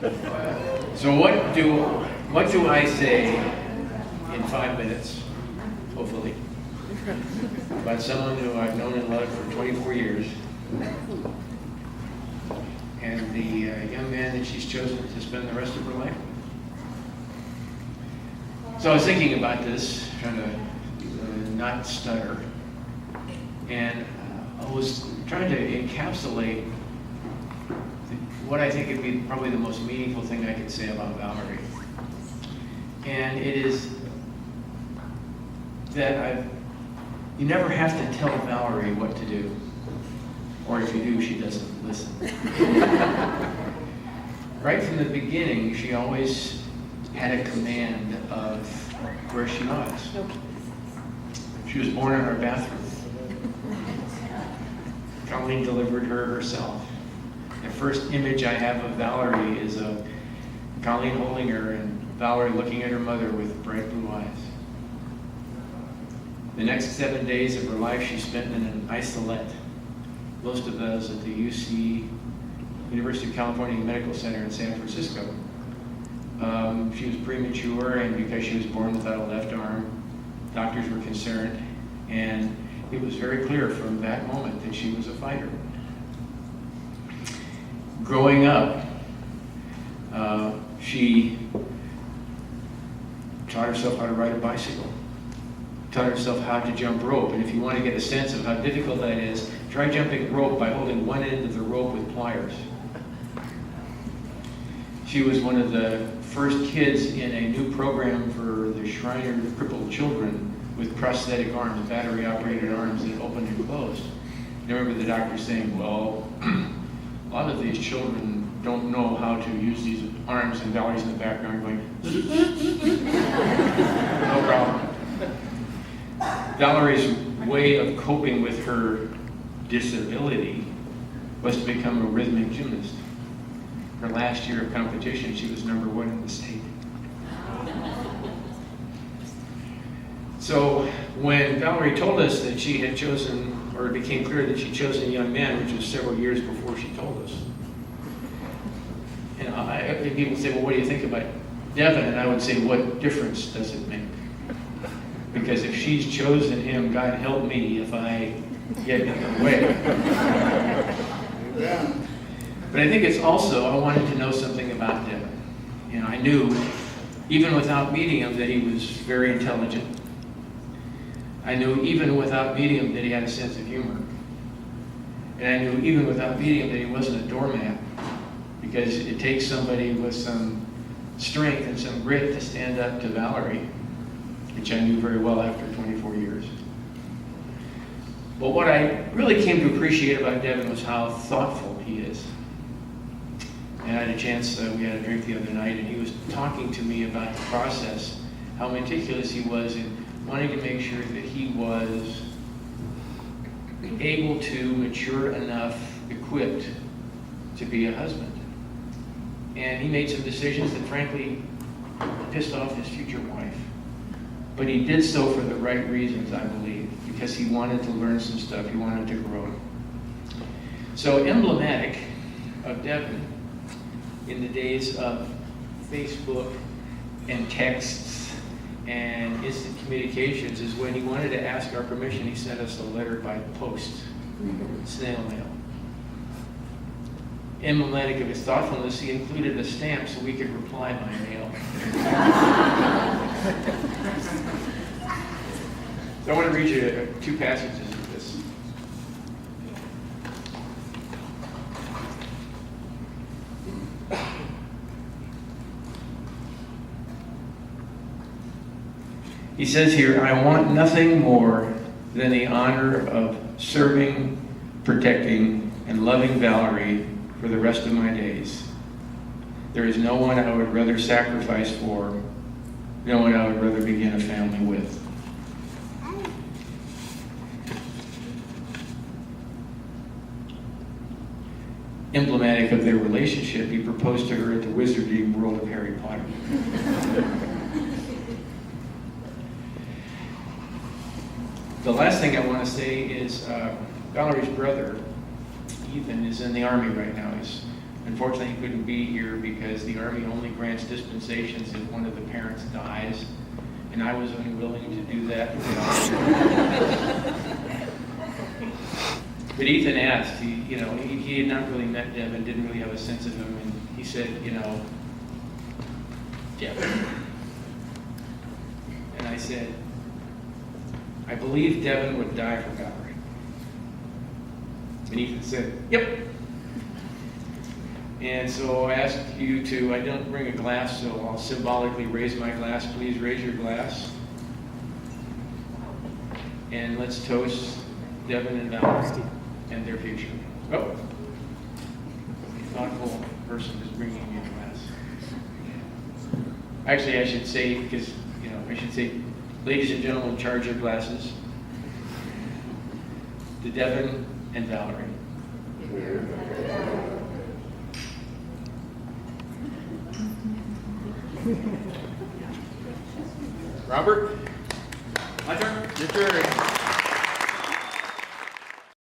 So what do I say in 5 minutes, hopefully, about someone who I've known and loved for 24 years, and the young man that she's chosen to spend the rest of her life with? So I was thinking about this, trying to not stutter, and I was trying to encapsulate what I think would be probably the most meaningful thing I could say about Valerie. And it is that you never have to tell Valerie what to do. Or if you do, she doesn't listen. Right from the beginning, she always had a command of where she was. She was born in our bathroom. Colleen delivered her herself. The first image I have of Valerie is of Colleen holding her and Valerie looking at her mother with bright blue eyes. The next 7 days of her life she spent in an isolette, most of those at the UC, University of California Medical Center in San Francisco. She was premature, and because she was born without a left arm, doctors were concerned, and it was very clear from that moment that she was a fighter. Growing up, she taught herself how to ride a bicycle, taught herself how to jump rope, and if you want to get a sense of how difficult that is, try jumping rope by holding one end of the rope with pliers. She was one of the first kids in a new program for the Shriner crippled children with prosthetic arms, battery-operated arms that opened and closed. I remember the doctor saying, well, a lot of these children don't know how to use these arms, and Valerie's in the background going, no problem. Valerie's way of coping with her disability was to become a rhythmic gymnast. Her last year of competition, she was #1 in the state. So when Valerie told us that she had chosen, or it became clear that she chose a young man, which was several years before she told us, and people say, well, what do you think about Devin? And I would say, what difference does it make? Because if she's chosen him, God help me if I get in the way. Yeah. But I think it's also, I wanted to know something about Devin. I knew, even without meeting him, that he was very intelligent. I knew, even without meeting him, that he had a sense of humor. And I knew, even without meeting him, that he wasn't a doormat. Because it takes somebody with some strength and some grit to stand up to Valerie, which I knew very well after 24 years. But what I really came to appreciate about Devin was how thoughtful he is. And I had a chance, we had a drink the other night, and he was talking to me about the process, how meticulous he was in wanting to make sure that he was able to mature enough, equipped to be a husband. And he made some decisions that frankly pissed off his future wife. But he did so for the right reasons, I believe, because he wanted to learn some stuff, he wanted to grow. So emblematic of Devin in the days of Facebook and texts and instant communications is when he wanted to ask our permission, he sent us a letter by post, snail mail. Emblematic of his thoughtfulness, he included a stamp so we could reply by mail. So I want to read you 2 passages of this. He says here, I want nothing more than the honor of serving, protecting, and loving Valerie for the rest of my days. There is no one I would rather sacrifice for, no one I would rather begin a family with. Emblematic of their relationship, he proposed to her at the Wizarding World of Harry Potter. The last thing I want to say is Valerie's brother, Ethan, is in the Army right now. He's Unfortunately, he couldn't be here because the Army only grants dispensations if one of the parents dies, and I was unwilling to do that. But Ethan asked, he had not really met Devin, didn't really have a sense of him, and he said, Devin. And I said, I believe Devin would die for Valerie. And Ethan said, yep. And so I asked you to, I don't bring a glass, so I'll symbolically raise my glass. Please raise your glass. And let's toast Devin and Valerie and their future. Oh, a thoughtful person is bringing me a glass. Actually, I should say, because, ladies and gentlemen, charge your glasses. To Devin and Valerie. Robert? My turn? Your turn.